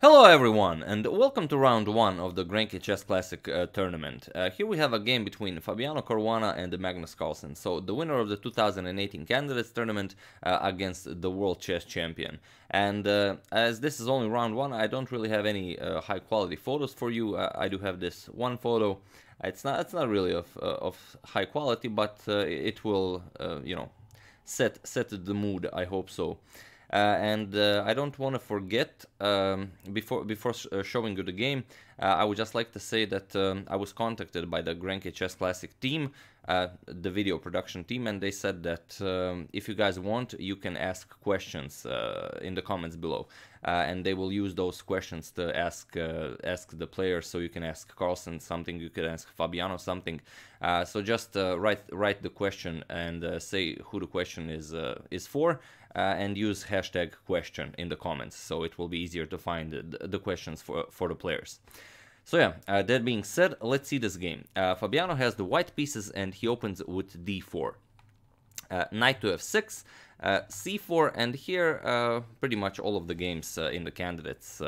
Hello everyone, and welcome to round 1 of the Grenke Chess Classic tournament. Here we have a game between Fabiano Caruana and Magnus Carlsen, so the winner of the 2018 Candidates tournament against the World Chess Champion. And as this is only round 1, I don't really have any high quality photos for you. I do have this one photo. It's not really of high quality, but it will, set the mood, I hope so. And I don't want to forget, before showing you the game, I would just like to say that I was contacted by the Grenke Chess Classic team, the video production team, and they said that if you guys want, you can ask questions in the comments below, and they will use those questions to ask the players. So you can ask Carlsen something, you can ask Fabiano something. So just write the question and say who the question is for. And use hashtag question in the comments, so it will be easier to find the questions for the players. So yeah, that being said, let's see this game. Fabiano has the white pieces and he opens with d4. Knight to f6, c4, and here pretty much all of the games in the candidates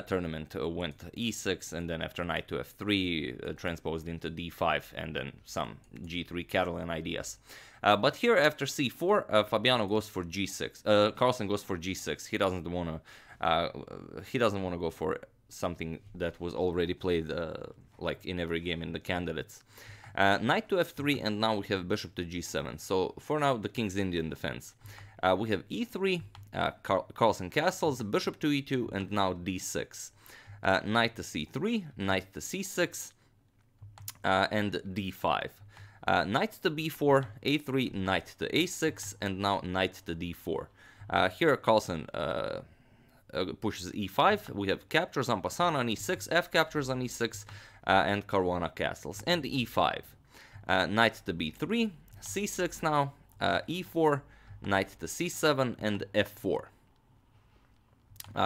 tournament went e6, and then after knight to f3 transposed into d5, and then some g3 Catalan ideas. But here after c4, Fabiano goes for g6. Carlsen goes for g6. He doesn't want to go for something that was already played like in every game in the candidates. Knight to f3, and now we have bishop to g7. So for now, the king's Indian defense. We have e3, Carlsen castles, bishop to e2, and now d6. Knight to c3, knight to c6, and d5. Knight to b4, a3, knight to a6, and now knight to d4. Here Carlsen pushes e5. We have captures en passant on e6, f captures on e6, and Caruana castles, and e5. Knight to b3, c6 now, e4, knight to c7, and f4.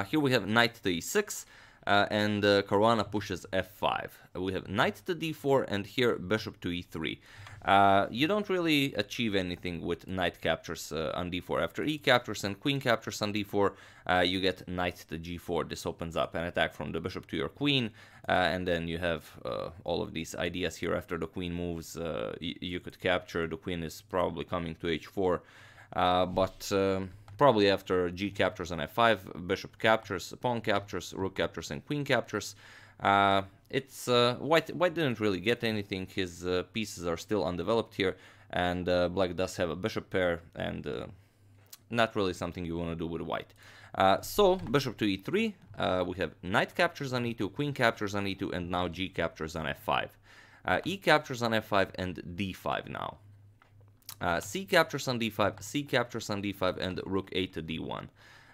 Here we have knight to e6, and Caruana pushes f5. We have knight to d4, and here bishop to e3. You don't really achieve anything with knight captures on d4. After e captures and queen captures on d4, you get knight to g4. This opens up an attack from the bishop to your queen, and then you have all of these ideas here. After the queen moves, you could capture. The queen is probably coming to h4, but probably after g captures on f5, bishop captures, pawn captures, rook captures, and queen captures. It's white didn't really get anything. His pieces are still undeveloped here, and black does have a bishop pair, and not really something you want to do with white. So bishop to e3, we have knight captures on e2, queen captures on e2, and now g captures on f5. E captures on f5 and d5 now. C captures on d5, c captures on d5, and rook a to d1.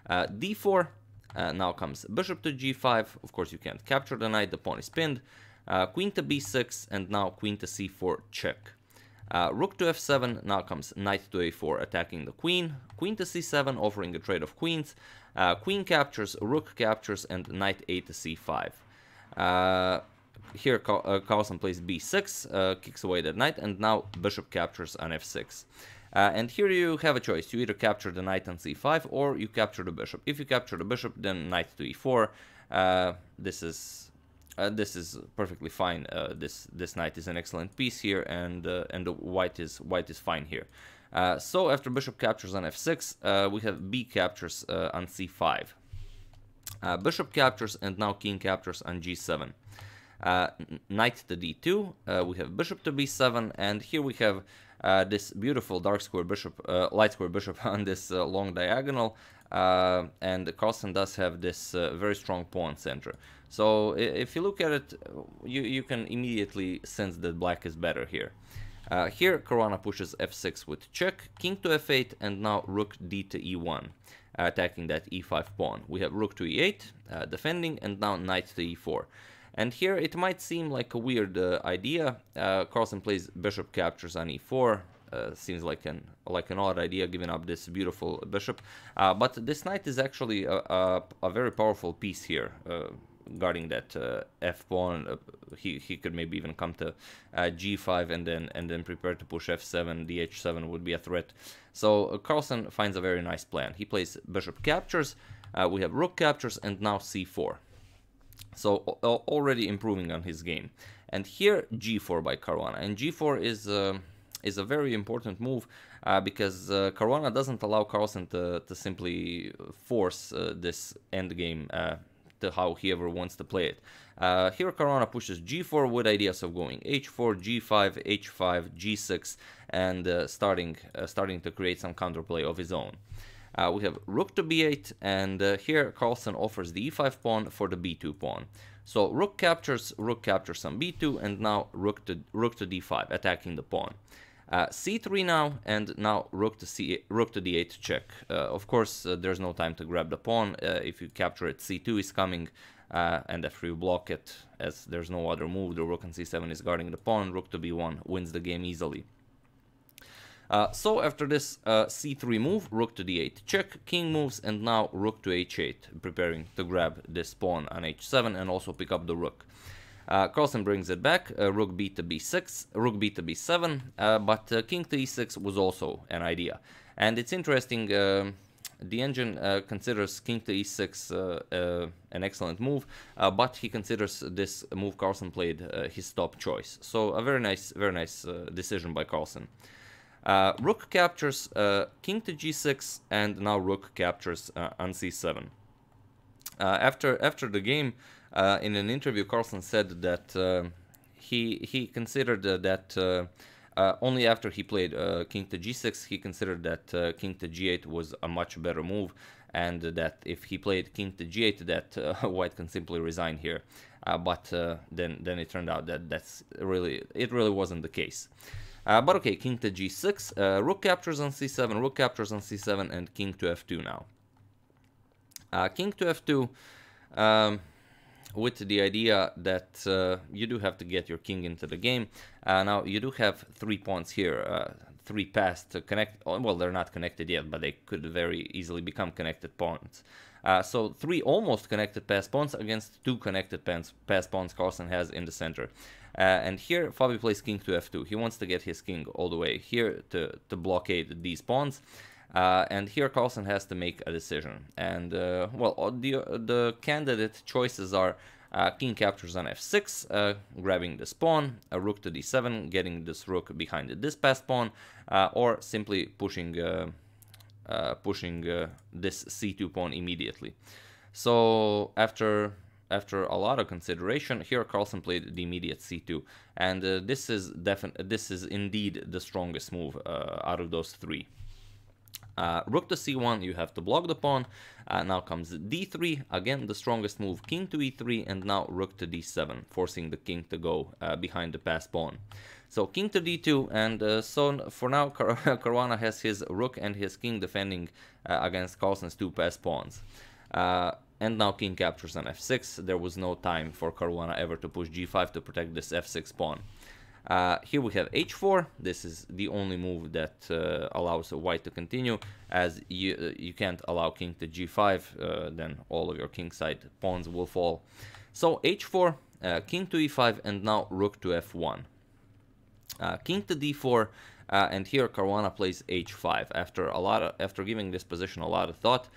d4. Now comes bishop to g5. Of course, you can't capture the knight, the pawn is pinned. Queen to b6, and now queen to c4, check. Rook to f7, now comes knight to a4, attacking the queen. Queen to c7, offering a trade of queens. Queen captures, rook captures, and knight a to c5. Here Carlsen plays b6, kicks away that knight, and now bishop captures on f6. And here you have a choice. You either capture the knight on c5 or you capture the bishop. If you capture the bishop, then knight to e4. This is perfectly fine. This knight is an excellent piece here, and the white is fine here. So after bishop captures on f6, we have b captures on c5. Bishop captures, and now king captures on g7. Knight to d2. We have bishop to b7, and here we have this beautiful dark square bishop, light square bishop on this long diagonal, and Carlsen does have this very strong pawn center. So if you look at it, you can immediately sense that black is better here. Here Caruana pushes f6 with check, king to f8, and now rook d to e1, attacking that e5 pawn. We have rook to e8, defending, and now knight to e4. And here it might seem like a weird idea. Carlsen plays bishop captures on e4. Seems like an odd idea, giving up this beautiful bishop. But this knight is actually a very powerful piece here, guarding that f pawn. He could maybe even come to g5 and then prepare to push f7. Dh7 would be a threat. So Carlsen finds a very nice plan. He plays bishop captures. We have rook captures and now c4. So already improving on his game. And here g4 by Caruana, and g4 is a very important move because Caruana doesn't allow Carlsen to simply force this endgame to how he ever wants to play it. Here Caruana pushes g4 with ideas of going h4, g5, h5, g6, and starting to create some counterplay of his own. We have rook to b8, and here Carlsen offers the e5 pawn for the b2 pawn. So rook captures on b2, and now rook to d5, attacking the pawn. c3 now, and now rook to d8 check. Of course, there's no time to grab the pawn. If you capture it, c2 is coming, and if you block it, as there's no other move, the rook on c7 is guarding the pawn. Rook to b1 wins the game easily. So after this c3 move, rook to d8 check, king moves, and now rook to h8, preparing to grab this pawn on h7 and also pick up the rook. Carlsen brings it back, rook b to b6, rook b to b7, but king to e6 was also an idea. And it's interesting, the engine considers king to e6 an excellent move, but he considers this move Carlsen played his top choice. So a very nice decision by Carlsen. Rook captures, king to g6, and now rook captures on c7. After the game, in an interview, Carlsen said that he considered that only after he played king to g6, he considered that king to g8 was a much better move, and that if he played king to g8, that white can simply resign here. But then it turned out that it really wasn't the case. But okay, king to g6, rook captures on c7, rook captures on c7, and king to f2 now. King to f2, with the idea that you do have to get your king into the game. Now, you do have 3 pawns here, 3 passed to connect. Well, they're not connected yet, but they could very easily become connected pawns. So 3 almost connected passed pawns against 2 connected passed pawns Carlsen has in the center. And here Fabi plays king to f2. He wants to get his king all the way here to blockade these pawns. And here Carlsen has to make a decision. And well, the candidate choices are king captures on f6, grabbing this pawn, a rook to d7, getting this rook behind this passed pawn, or simply pushing this c2 pawn immediately. So after a lot of consideration, here Carlsen played the immediate c2, and this is indeed the strongest move out of those 3. Rook to c1, you have to block the pawn. Now comes d3, again the strongest move, king to e3, and now rook to d7, forcing the king to go behind the passed pawn. So king to d2, and so for now Caruana has his rook and his king defending against Carlsen's 2 passed pawns. And now king captures on f6. There was no time for Caruana ever to push g5 to protect this f6 pawn. Here we have h4. This is the only move that allows white to continue, as you can't allow king to g5, then all of your kingside pawns will fall. So h4, king to e5, and now rook to f1. King to d4, and here Caruana plays h5. After giving this position a lot of thought,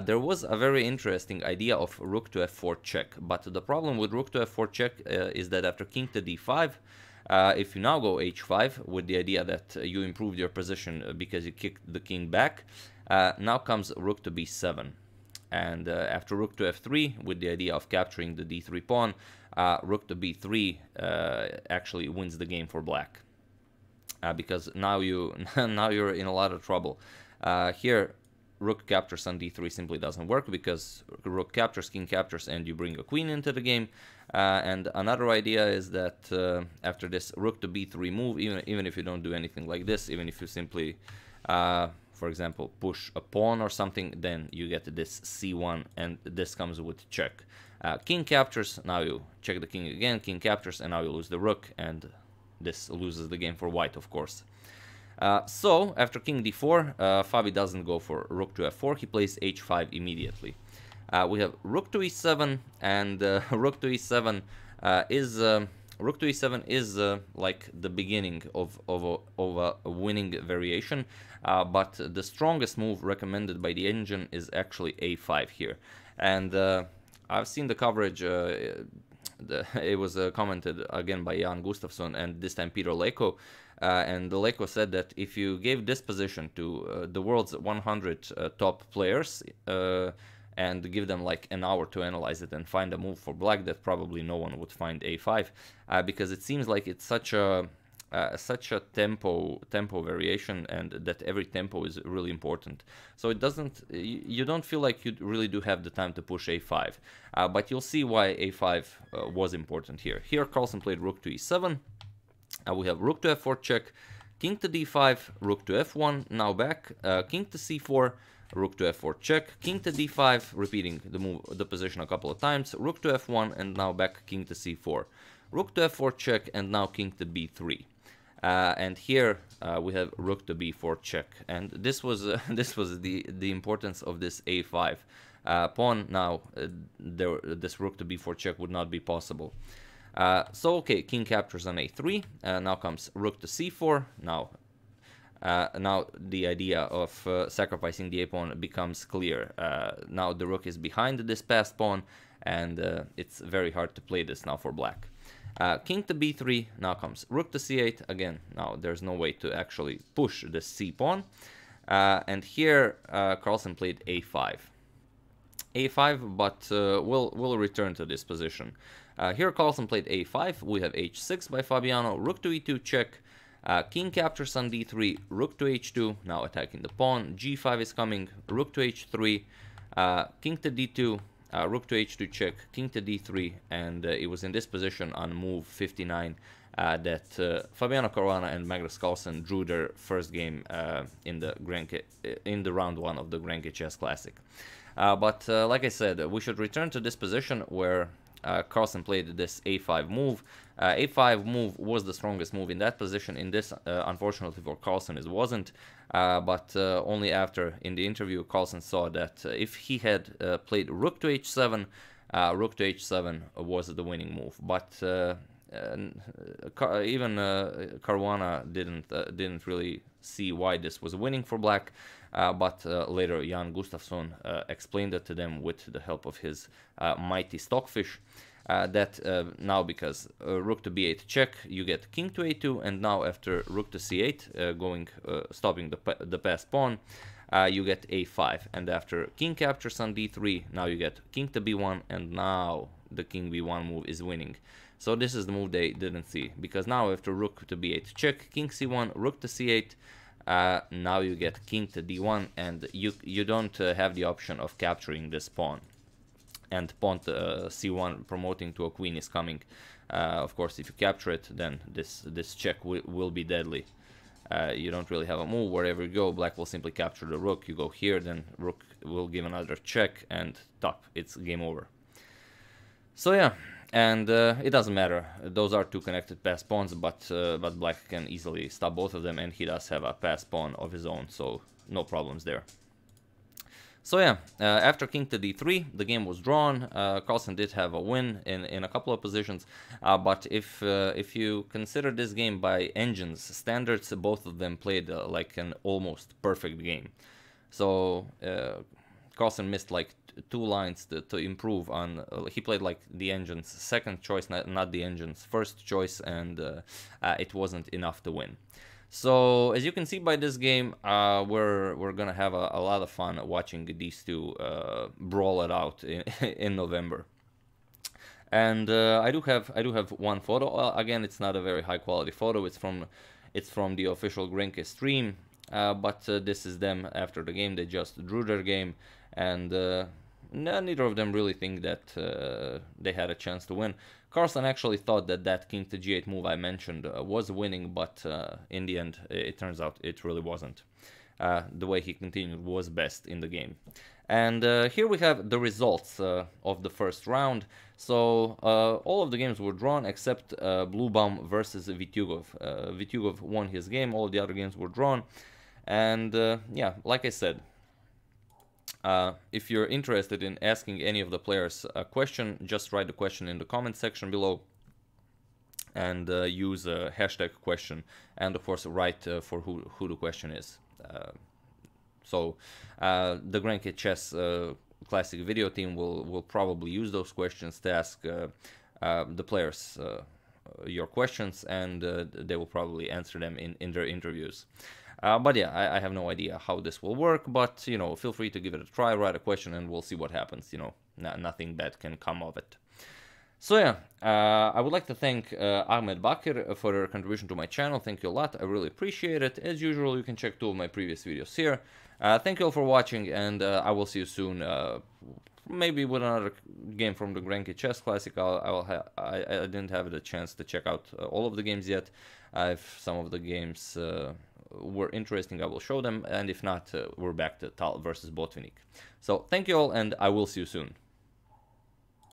there was a very interesting idea of rook to f4 check. But the problem with rook to f4 check is that after king to d5, if you now go h5 with the idea that you improved your position because you kicked the king back, now comes rook to b7. And after rook to f3 with the idea of capturing the d3 pawn, rook to b3 actually wins the game for black. Because now you're in a lot of trouble. Here rook captures on d3 simply doesn't work, because rook captures, king captures, and you bring a queen into the game. And another idea is that after this rook to b3 move, even if you don't do anything like this, even if you simply, for example, push a pawn or something, then you get this c1, and this comes with check. King captures, now you check the king again, king captures, and now you lose the rook, and this loses the game for white, of course. So after king d4, Fabi doesn't go for rook to f4, he plays h5 immediately. We have rook to e7, and rook to e7 is rook to e7 is like the beginning of a winning variation, but the strongest move recommended by the engine is actually a5 here. And I've seen the coverage, it was commented again by Jan Gustafsson and this time Peter Leko, and Leko said that if you gave this position to the world's 100 top players, and give them like an hour to analyze it and find a move for black, that probably no one would find a5, because it seems like it's such a tempo variation, and that every tempo is really important. So it doesn't, you don't feel like you really do have the time to push a5, but you'll see why a5 was important here. Here Carlsen played rook to e7. We have rook to f4 check, king to d5, rook to f1, now back, king to c4, rook to f4 check, king to d5, repeating the position a couple of times, rook to f1, and now back king to c4, rook to f4 check, and now king to b3. And here we have rook to b4 check, and this was the importance of this a5 pawn. Now this rook to b4 check would not be possible. So okay, king captures on a3. Now comes rook to c4. Now the idea of sacrificing the a-pawn becomes clear. Now the rook is behind this passed pawn, and it's very hard to play this now for black. King to b3, now comes rook to c8. Again, now there's no way to actually push the c-pawn. And here Carlsen played a5. a5, but we'll return to this position. Here Carlsen played a5, we have h6 by Fabiano, rook to e2 check, king captures on d3, rook to h2, now attacking the pawn, g5 is coming, rook to h3, king to d2, rook to h2 check, king to d3, and it was in this position on move 59 that Fabiano Caruana and Magnus Carlsen drew their first game in the Grenke, in the round 1 of the Grenke Chess Classic. But like I said, we should return to this position where Carlsen played this a5 move. A5 move was the strongest move in that position. In this, unfortunately for Carlsen, it wasn't. But only after, in the interview, Carlsen saw that if he had played rook to h7, rook to h7 was the winning move. But even Caruana didn't really see why this was winning for black. But later Jan Gustafsson explained it to them with the help of his mighty stockfish, that now because rook to b8 check, you get king to a2, and now after rook to c8, stopping the passed pawn, you get a5, and after king captures on d3, now you get king to b1, and now the king b1 move is winning. So this is the move they didn't see, because now after rook to b8 check, king c1, rook to c8, now you get king to d1, and you don't have the option of capturing this pawn, and pawn to c1 promoting to a queen is coming. Of course, if you capture it, then this check will be deadly. You don't really have a move. Wherever you go, black will simply capture the rook. You go here, then rook will give another check, and top, it's game over. So yeah, and it doesn't matter. Those are two connected passed pawns, but black can easily stop both of them, and he does have a passed pawn of his own, so no problems there. So yeah, after king to d3, the game was drawn. Carlsen did have a win in a couple of positions, but if you consider this game by engines standards, both of them played like an almost perfect game. So Carlsen missed like 2 lines to improve on. He played like the engine's second choice, not the engine's first choice, and it wasn't enough to win. So as you can see by this game, we're gonna have a lot of fun watching these two brawl it out in November. And I do have one photo. Again, it's not a very high quality photo. It's from the official Grenke stream. But this is them after the game. They just drew their game, and neither of them really think that they had a chance to win. Carlsen actually thought that king to g8 move I mentioned was winning, but in the end, it turns out it really wasn't. The way he continued was best in the game. And here we have the results of the first round. So all of the games were drawn except Bluebaum versus Vityugov. Vityugov won his game, all of the other games were drawn. And yeah, like I said, if you're interested in asking any of the players a question, just write the question in the comment section below. and use a hashtag question, and of course write for who the question is. So the Grenke Chess Classic video team will probably use those questions to ask the players your questions, and they will probably answer them in their interviews. But yeah, I have no idea how this will work, but you know, feel free to give it a try, write a question, and we'll see what happens. You know, nothing bad can come of it. So yeah, I would like to thank Ahmed Bakir for their contribution to my channel. Thank you a lot, I really appreciate it. As usual, you can check 2 of my previous videos here. Thank you all for watching, and I will see you soon, maybe with another game from the Grenke Chess Classic. I didn't have the chance to check out all of the games yet. If some of the games were interesting, I will show them, and if not, we're back to Tal versus Botvinnik. So thank you all, and I will see you soon.